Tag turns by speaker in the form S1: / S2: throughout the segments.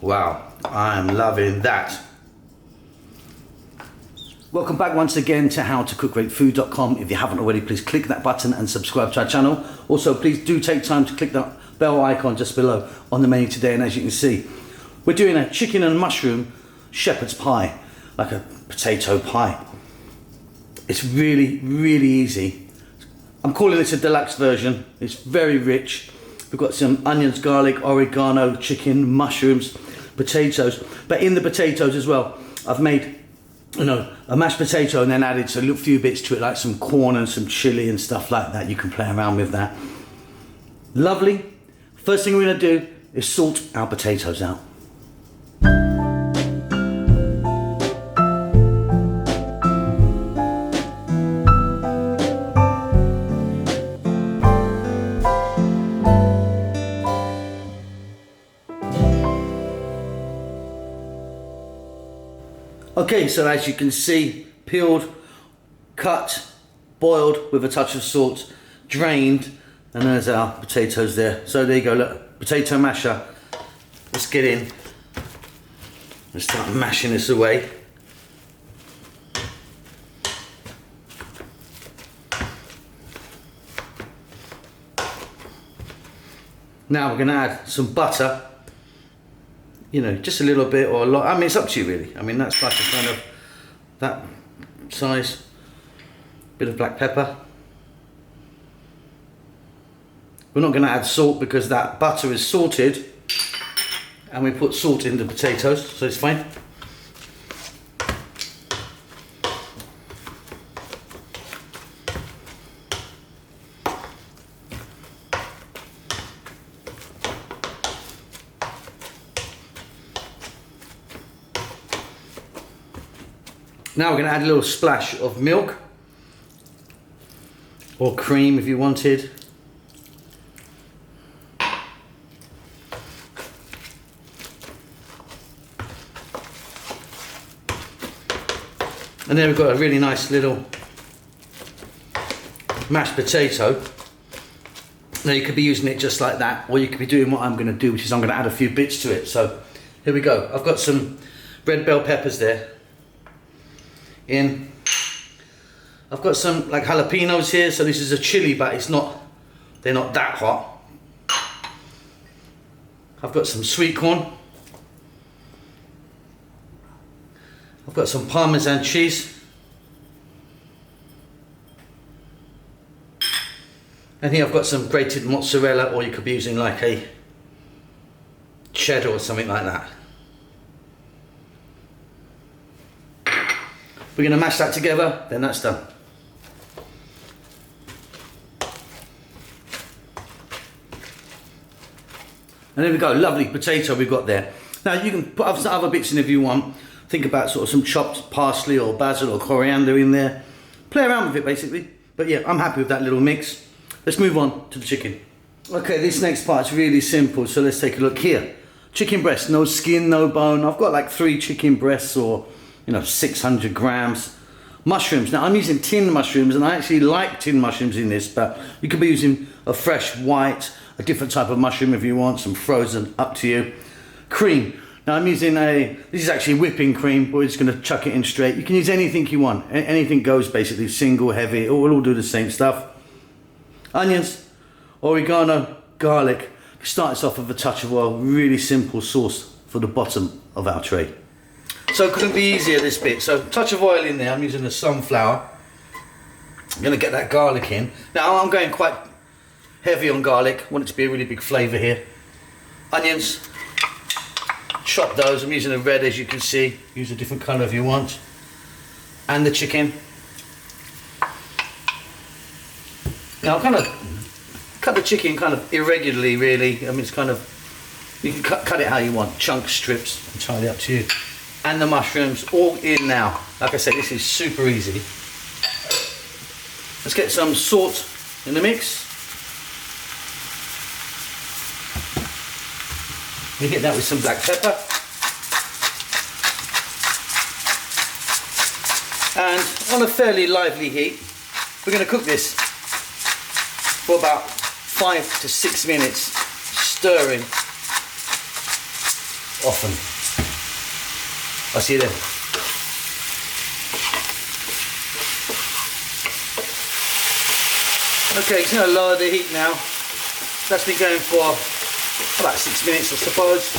S1: Wow, I am loving that. Welcome back once again to howtocookgreatfood.com. If you haven't already, please click that button and subscribe to our channel. Also, please do take time to click that bell icon just below on the menu today. And as you can see, we're doing a chicken and mushroom shepherd's pie, like a potato pie. It's really, really easy. I'm calling this a deluxe version. It's very rich. We've got some onions, garlic, oregano, chicken, mushrooms, potatoes. But in the potatoes as well, I've made a mashed potato and then added a few bits to it, like some corn and some chili and stuff like that. You can play around with that. Lovely. First thing we're going to do is salt our potatoes out. Okay, so as you can see, peeled, cut, boiled with a touch of salt, drained, and there's our potatoes there. So there you go, look, potato masher. Let's get in and start mashing this away. Now we're going to add some butter. Just a little bit or a lot. I mean, it's up to you really. I mean, that's like a kind of that size. Bit of black pepper. We're not going to add salt because that butter is salted, and we put salt in the potatoes, so it's fine. Now we're going to add a little splash of milk or cream if you wanted. And then we've got a really nice little mashed potato. Now you could be using it just like that, or you could be doing what I'm going to do, which is I'm going to add a few bits to it. So here we go. I've got some red bell peppers there. I've got some like jalapenos here, so this is a chili, but they're not that hot. I've got some sweet corn. I've got some Parmesan cheese. And here I've got some grated mozzarella, or you could be using like a cheddar or something like that. We're going to mash that together, then that's done. And there we go, lovely potato we've got there. Now you can put some other bits in if you want. Think about sort of some chopped parsley or basil or coriander in there. Play around with it basically. But yeah, I'm happy with that little mix. Let's move on to the chicken. Okay, this next part's really simple, so let's take a look here. Chicken breast, no skin, no bone. I've got like 3 chicken breasts or 600 grams. Mushrooms. Now I'm using tin mushrooms, and I actually like tin mushrooms in this, but you could be using a fresh white, a different type of mushroom if you want, some frozen, up to you. Cream. Now I'm using this is actually whipping cream, but we're just going to chuck it in straight. You can use anything you want. Anything goes basically, single, heavy, it will all do the same stuff. Onions, oregano, garlic. Start this off with a touch of oil. Really simple sauce for the bottom of our tray. So it couldn't be easier, this bit. So touch of oil in there. I'm using the sunflower. I'm going to get that garlic in. Now I'm going quite heavy on garlic. I want it to be a really big flavour here. Onions. Chop those. I'm using a red, as you can see. Use a different colour if you want. And the chicken. Now I'll kind of cut the chicken kind of irregularly, really. I mean, it's kind of, you can cut it how you want. Chunk strips, entirely up to you. And the mushrooms all in now. Like I said, this is super easy. Let's get some salt in the mix. We hit that with some black pepper. And on a fairly lively heat, we're going to cook this for about 5 to 6 minutes, stirring. often. I'll see you then. Okay, it's going to lower the heat now. That's been going for about 6 minutes, I suppose.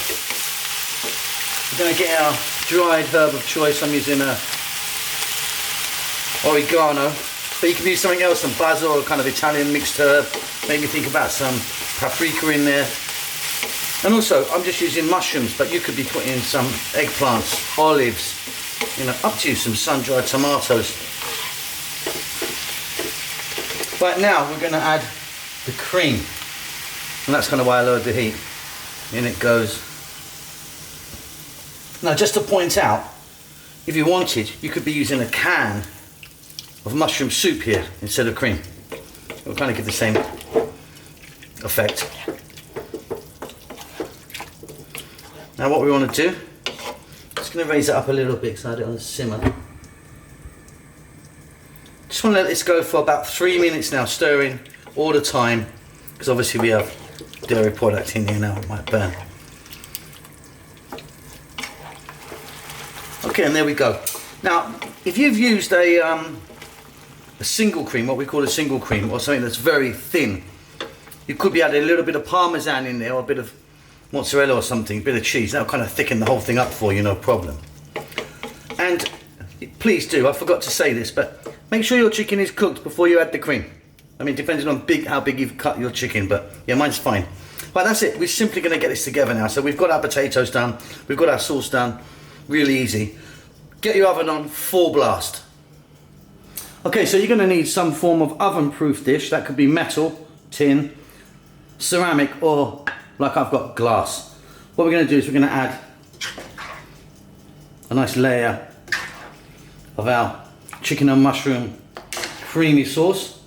S1: We're going to get our dried herb of choice. I'm using oregano, but you can use something else, some basil or kind of Italian mixed herb. Maybe think about some paprika in there. And also, I'm just using mushrooms, but you could be putting in some eggplants, olives, you know, up to some sun-dried tomatoes. Right now, we're going to add the cream. And that's kind of why I lowered the heat. In it goes. Now, just to point out, if you wanted, you could be using a can of mushroom soup here instead of cream. It will kind of give the same effect. Now what we want to do, just going to raise it up a little bit so I had it on the simmer. Just want to let this go for about 3 minutes now, stirring all the time, because obviously we have dairy product in here now, it might burn. Okay, and there we go. Now, if you've used a single cream, what we call a single cream, or something that's very thin, you could be adding a little bit of parmesan in there, or a bit of mozzarella or something, a bit of cheese. That'll kind of thicken the whole thing up for you, no problem. And please do, I forgot to say this, but make sure your chicken is cooked before you add the cream. I mean, depending on how big you've cut your chicken, but yeah, mine's fine. Right, that's it. We're simply going to get this together now. So we've got our potatoes done, we've got our sauce done, really easy. Get your oven on full blast. Okay, so you're going to need some form of oven-proof dish. That could be metal, tin, ceramic, or like I've got glass. What we're going to do is we're going to add a nice layer of our chicken and mushroom creamy sauce.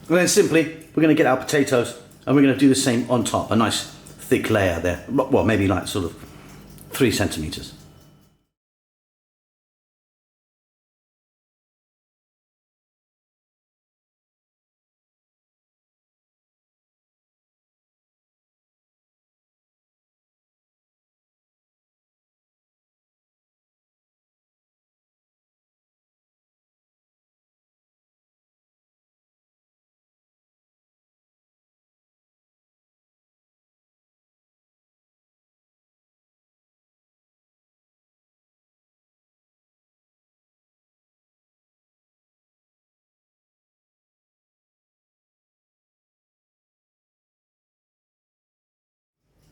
S1: And then simply we're going to get our potatoes and we're going to do the same on top, a nice thick layer there, well, maybe like sort of 3 centimeters.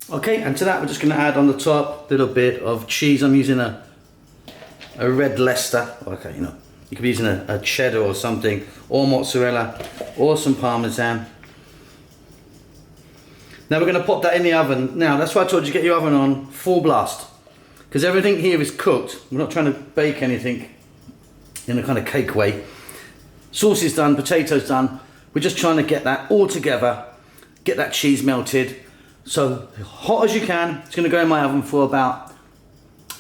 S1: Okay, and to that we're just going to add on the top a little bit of cheese. I'm using a red Leicester. Okay, you know, you could be using a cheddar or something, or mozzarella, or some parmesan. Now we're going to pop that in the oven. Now that's why I told you get your oven on full blast, because everything here is cooked. We're not trying to bake anything in a kind of cake way. Sauce is done, potatoes done. We're just trying to get that all together, get that cheese melted. So hot as you can. It's going to go in my oven for about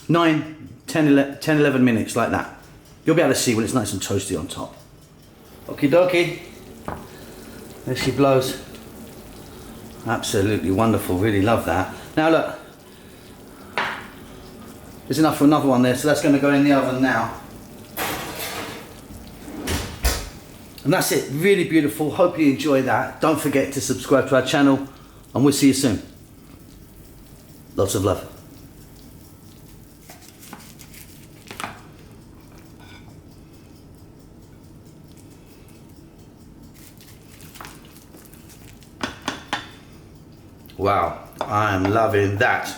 S1: 9, 10, 11 minutes, like that. You'll be able to see when it's nice and toasty on top. Okie dokie. There she blows. Absolutely wonderful, really love that. Now look, there's enough for another one there, so that's going to go in the oven now. And that's it, really beautiful. Hope you enjoy that. Don't forget to subscribe to our channel, and we'll see you soon. Lots of love. Wow, I'm loving that.